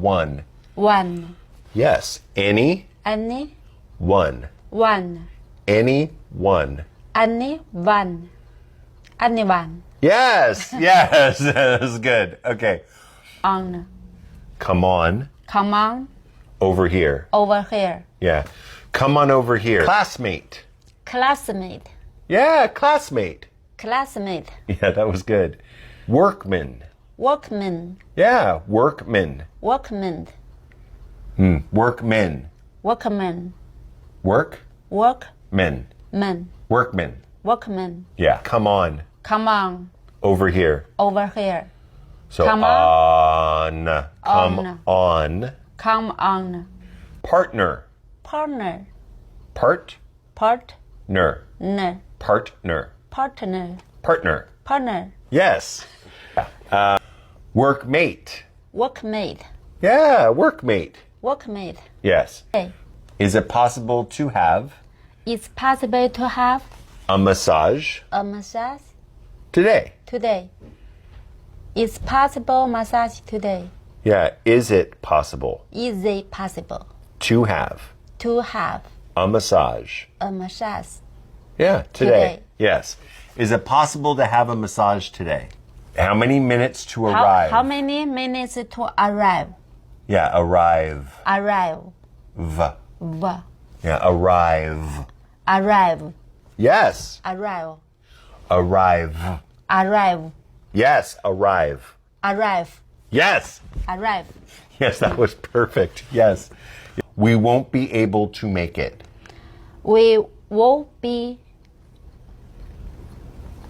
one. One. Yes. Any. Any. One. One. Any one. Any one. Anyone. Yes. Yes. That's good. Okay. On. Come on. Come on. Over here. Over here. Yeah. Come on over here. Classmate. Classmate. Yeah, classmate. Classmate. Yeah, that was good. Workman. Workman. Yeah, workman. Workman. Workmen. Workman. Work? Workman. Men. Workmen. Workman. Yeah. Come on. Come on. Over here. Over here. So Come on. Come on. Come on. Partner. Partner. Part. Partner. Ner. Partner. Partner. Partner. Partner. Yes. Workmate. Workmate. Yeah, workmate. Workmate. Yes. Okay. Is it possible to have It's possible to have a massage a massage today? today. It's possible massage today. Yeah, is it possible Is it possible to have to have a massage? a massage Yeah, today. Today. Yes. Is it possible to have a massage today? How many minutes to arrive? How many minutes to arrive? Yeah, arrive. Arrive. V. V. Yeah, arrive. Arrive. Yes. Arrive. Arrive. Arrive. Yes, arrive. Arrive. Yes. Arrive. Yes, that was perfect. Yes. We won't be able to make it. We won't be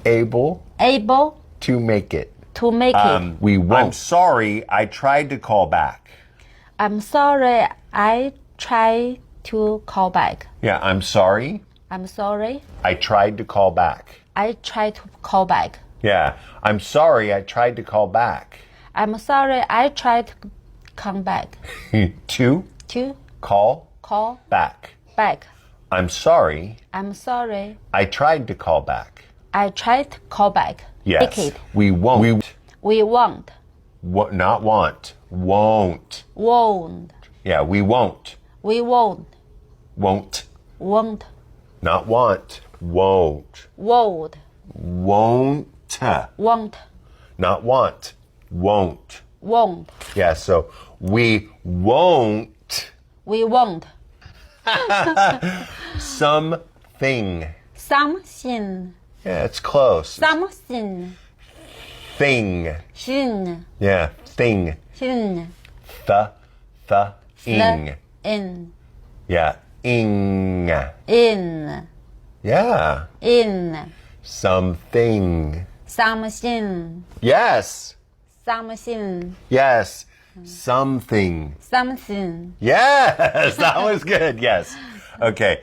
Able able to make it. to make it. We won't. I'm sorry, I tried to call back. I'm sorry. I tried to call back. Yeah, I'm sorry. I'm sorry. I tried to call back. I tried to call back. Yeah, I'm sorry, I tried to call back. I'm sorry. I tried to come back. To To call call back. back. I'm sorry, I'm sorry. I tried to call back. I tried to call back. Yes. Make it. We won't. We won't. Not want. Won't. Won't. Yeah, we won't. We won't. Won't. Won't. Not want. Won't. Won't. Won't. Won't. Not want. Won't. Won't. Yeah, so we won't We won't. something. Something. Yeah, it's close. Something. Thing. Shin. Yeah, thing. Shin. Ing. In. Yeah, ing. In. Yeah, In. something. Something. Yes, Something. yes, something. Something. Yes, that was good. Yes. Okay.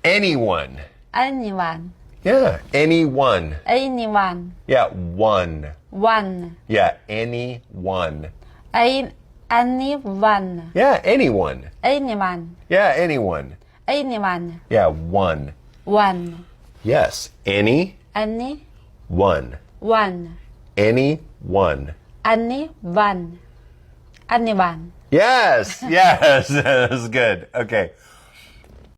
Anyone. Anyone. Yeah, anyone. Anyone. Yeah, one. One. Yeah, anyone. Anyone. Yeah, anyone. Anyone. Yeah, anyone. Anyone. Yeah, one. One. Yes, any Any. one. One. Anyone. Anyone. Anyone. Yes, yes, that's good. Okay.